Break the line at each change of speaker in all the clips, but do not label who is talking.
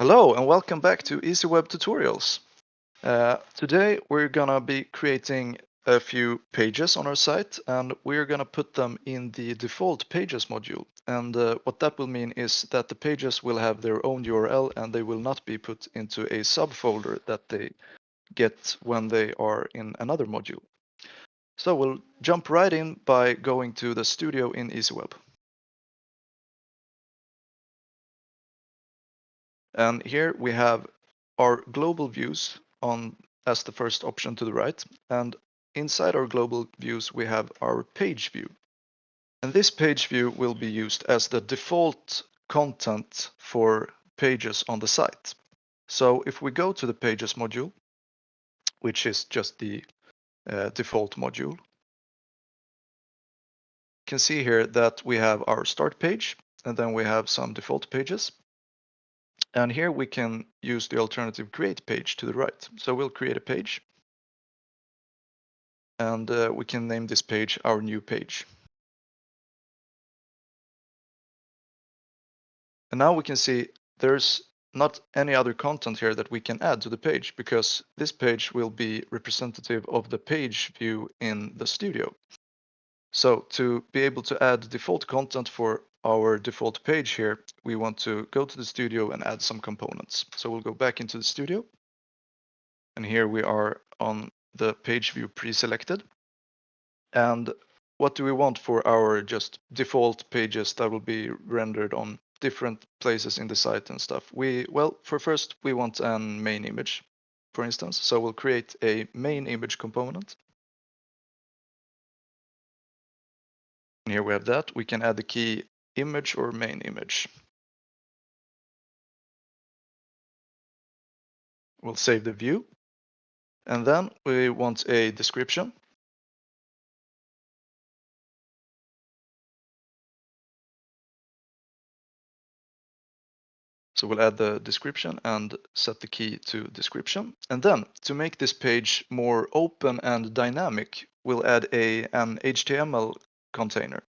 Hello and welcome back to Easyweb Tutorials. Today we're gonna be creating a few pages on our site and we're gonna put them in the default pages module. And what that will mean is that the pages will have their own URL and they will not be put into a subfolder that they get when they are in another module. So we'll jump right in by going to the studio in Easyweb. And here we have our global views on as the first option to the right. And inside our global views, we have our page view. And this page view will be used as the default content for pages on the site. So if we go to the pages module, which is just the default module, you can see here that we have our start page and then we have some default pages. And here we can use the alternative create page to the right. So we'll create a page and we can name this page our new page. And now we can see there's not any other content here that we can add to the page because this page will be representative of the page view in the studio. So to be able to add default content for our default page here, we want to go to the studio and add some components. So we'll go back into the studio. And here we are on the page view pre-selected. And what do we want for our just default pages that will be rendered on different places in the site and stuff? Well, first we want a main image, for instance. So we'll create a main image component. And here we have that. We can add the key image or main image. We'll save the view. And then we want a description. So we'll add the description and set the key to description. And then to make this page more open and dynamic, we'll add an HTML container.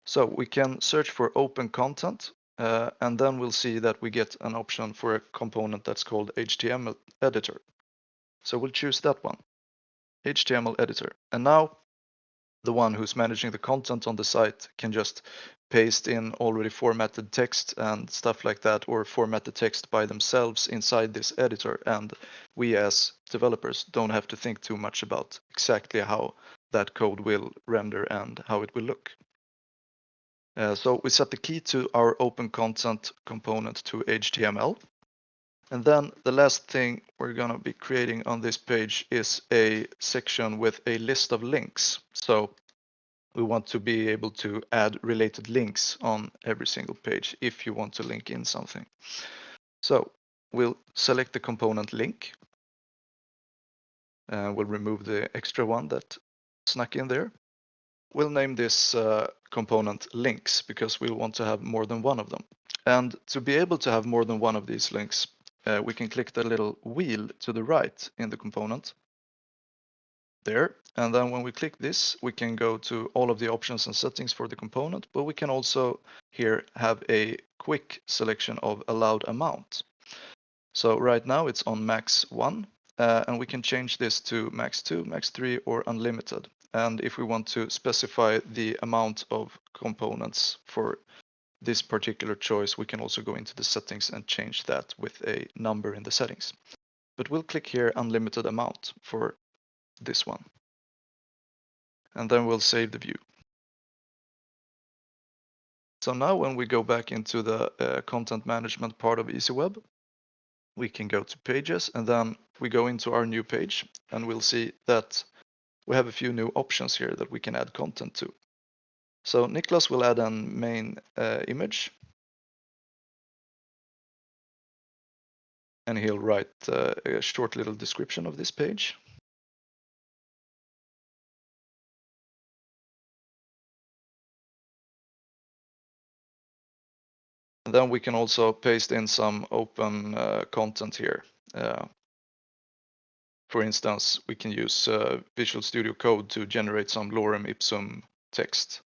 So we can search for open content and then we'll see that we get an option for a component that's called HTML editor. So we'll choose that one, HTML editor. And now the one who's managing the content on the site can just paste in already formatted text and stuff like that, or format the text by themselves inside this editor. And we as developers don't have to think too much about exactly how that code will render and how it will look. So we set the key to our open content component to HTML. And then the last thing we're going to be creating on this page is a section with a list of links. So we want to be able to add related links on every single page if you want to link in something. So we'll select the component link. We'll remove the extra one that snuck in there. We'll name this component links because we'll want to have more than one of them. And to be able to have more than one of these links, we can click the little wheel to the right in the component there. And then when we click this, we can go to all of the options and settings for the component, but we can also here have a quick selection of allowed amount. So right now it's on max 1, and we can change this to max 2, max 3, or unlimited. And if we want to specify the amount of components for this particular choice, we can also go into the settings and change that with a number in the settings. But we'll click here unlimited amount for this one. And then we'll save the view. So now when we go back into the content management part of Easyweb, we can go to pages and then we go into our new page and we'll see that we have a few new options here that we can add content to. So Niklas will add a main image and he'll write a short little description of this page. And then we can also paste in some open content here. For instance, we can use Visual Studio Code to generate some lorem ipsum text.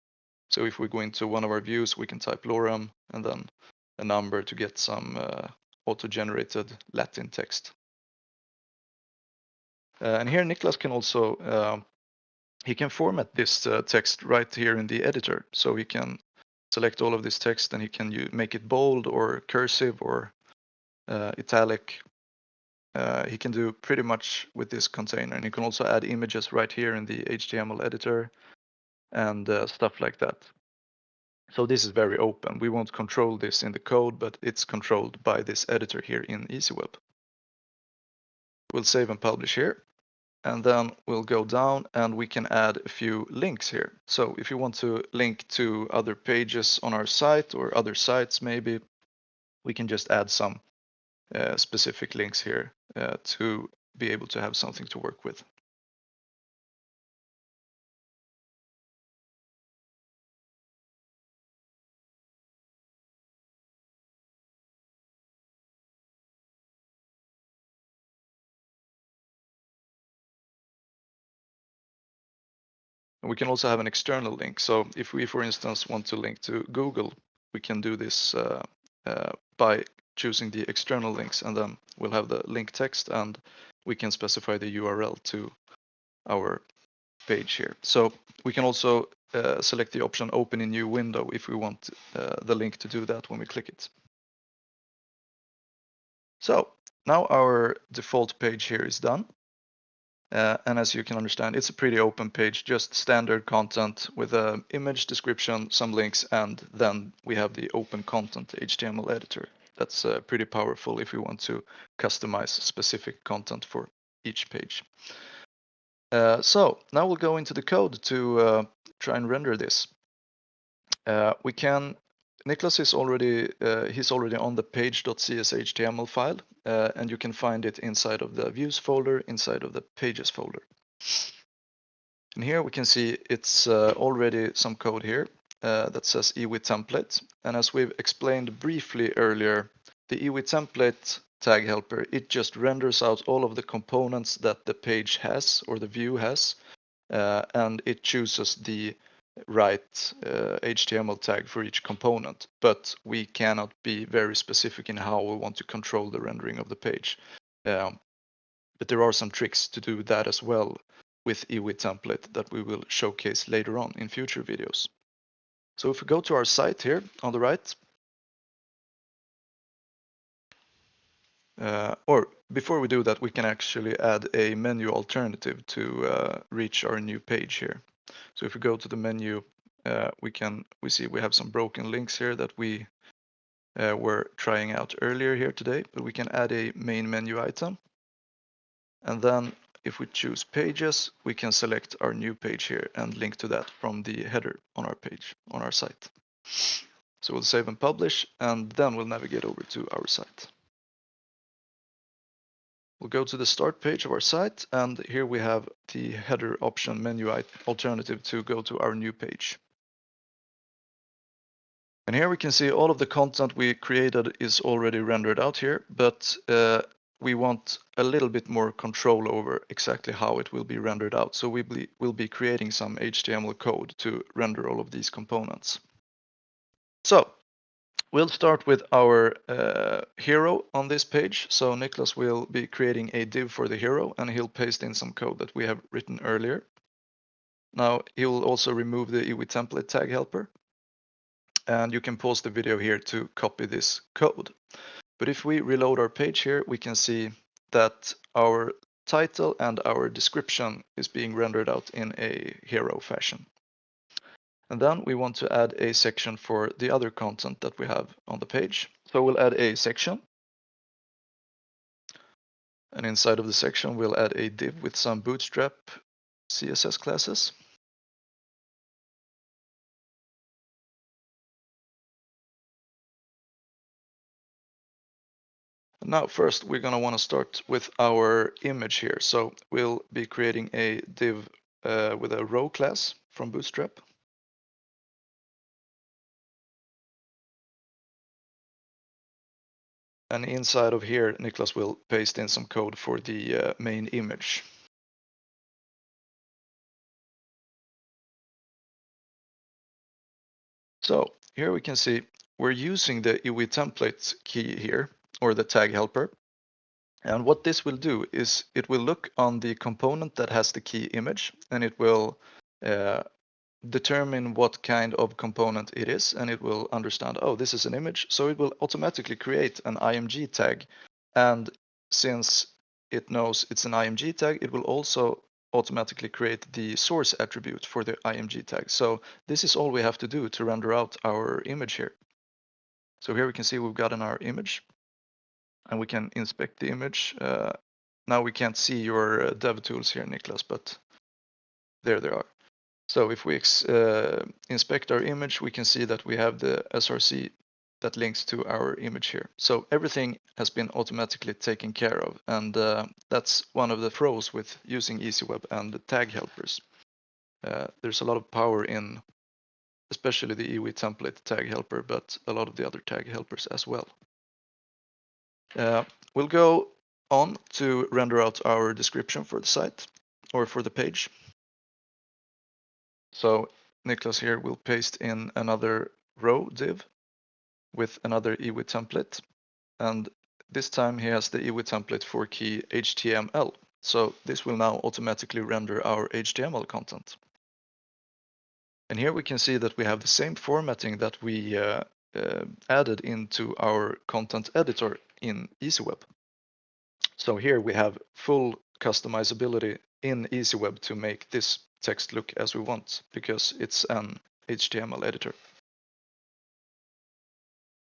So if we go into one of our views, we can type lorem and then a number to get some auto-generated Latin text. And here Niklas can also he can format this text right here in the editor. So he can select all of this text and he can make it bold or cursive or italic. He can do pretty much with this container, and he can also add images right here in the HTML editor and stuff like that. So this is very open. We won't control this in the code, but it's controlled by this editor here in Easyweb. We'll save and publish here, and then we'll go down and we can add a few links here. So if you want to link to other pages on our site or other sites maybe, we can just add some specific links here to be able to have something to work with. And we can also have an external link. So if we, for instance, want to link to Google, we can do this by choosing the external links, and then we'll have the link text, and we can specify the URL to our page here. So we can also select the option open in new window if we want the link to do that when we click it. So now our default page here is done. And as you can understand, it's a pretty open page, just standard content with an image description, some links, and then we have the open content HTML editor. That's pretty powerful if we want to customize specific content for each page. So now we'll go into the code to try and render this. Niklas is he's already on the page.cs HTML file, and you can find it inside of the views folder, inside of the pages folder. And here we can see it's already some code here that says ewi template. And as we've explained briefly earlier, the ewi template tag helper, it just renders out all of the components that the page has or the view has, and it chooses the right HTML tag for each component, but we cannot be very specific in how we want to control the rendering of the page. But there are some tricks to do that as well with ewi template that we will showcase later on in future videos. So if we go to our site here on the right, or before we do that, we can actually add a menu alternative to reach our new page here. So if we go to the menu, we see we have some broken links here that we were trying out earlier here today, but we can add a main menu item. And then if we choose pages, we can select our new page here and link to that from the header on our page, on our site. So we'll save and publish, and then we'll navigate over to our site. We'll go to the start page of our site, and here we have the header option menu alternative to go to our new page. And here we can see all of the content we created is already rendered out here, but we want a little bit more control over exactly how it will be rendered out. So we'll be creating some HTML code to render all of these components. So we'll start with our hero on this page. So Niklas will be creating a div for the hero, and he'll paste in some code that we have written earlier. Now he will also remove the ewi template tag helper. And you can pause the video here to copy this code. But if we reload our page here, we can see that our title and our description is being rendered out in a hero fashion. And then we want to add a section for the other content that we have on the page. So we'll add a section. And inside of the section, we'll add a div with some Bootstrap CSS classes. Now first we're going to want to start with our image here. So we'll be creating a div with a row class from Bootstrap. And inside of here, Niklas will paste in some code for the main image. So here we can see we're using the ewi template key here or the tag helper. And what this will do is it will look on the component that has the key image, and it will determine what kind of component it is, and it will understand, oh, this is an image, so it will automatically create an IMG tag. And since it knows it's an IMG tag, it will also automatically create the source attribute for the IMG tag. So this is all we have to do to render out our image here. So here we can see we've gotten our image, and we can inspect the image. Now we can't see your dev tools here, Niklas, but there they are. So if we inspect our image, we can see that we have the SRC that links to our image here. So everything has been automatically taken care of, and that's one of the pros with using Easyweb and the tag helpers. There's a lot of power in especially the EWE template tag helper, but a lot of the other tag helpers as well. We'll go on to render out our description for the site or for the page. So Niklas here will paste in another row div with another EWE template, and this time he has the EWE template for key HTML. So this will now automatically render our HTML content. And here we can see that we have the same formatting that we added into our content editor in Easyweb. So here we have full customizability in Easyweb to make this text look as we want, because it's an HTML editor.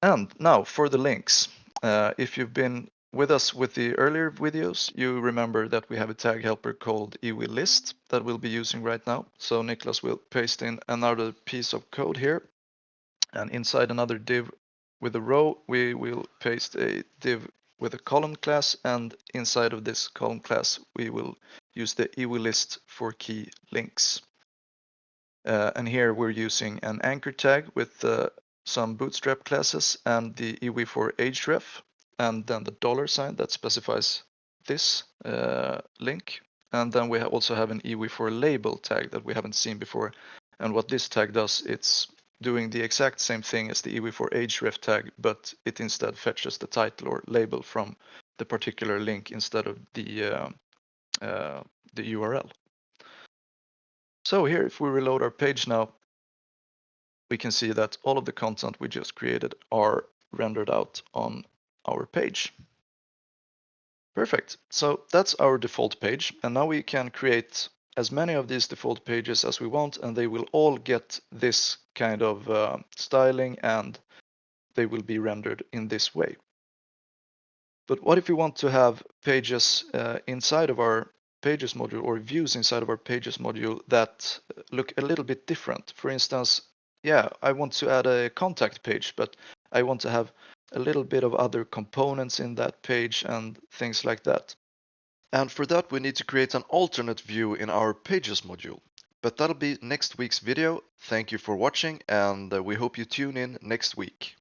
And now for the links. If you've been with us with the earlier videos, you remember that we have a tag helper called EWE list that we'll be using right now. So Niklas will paste in another piece of code here, and inside another div with a row, we will paste a div with a column class, and inside of this column class, we will use the EWE list for key links. And here we're using an anchor tag with some bootstrap classes and the EWE for href, and then the $sign that specifies this link. And then we also have an EWE for label tag that we haven't seen before. And what this tag does, it's doing the exact same thing as the EWE for href tag, but it instead fetches the title or label from the particular link instead of the URL. So here, if we reload our page now, we can see that all of the content we just created are rendered out on our page. Perfect. So that's our default page. And now we can create as many of these default pages as we want, and they will all get this kind of styling, and they will be rendered in this way. But what if we want to have pages inside of our pages module, or views inside of our pages module that look a little bit different? For instance, yeah, I want to add a contact page, but I want to have a little bit of other components in that page and things like that.
And for that, we need to create an alternate view in our pages module. But that'll be next week's video. Thank you for watching, and we hope you tune in next week.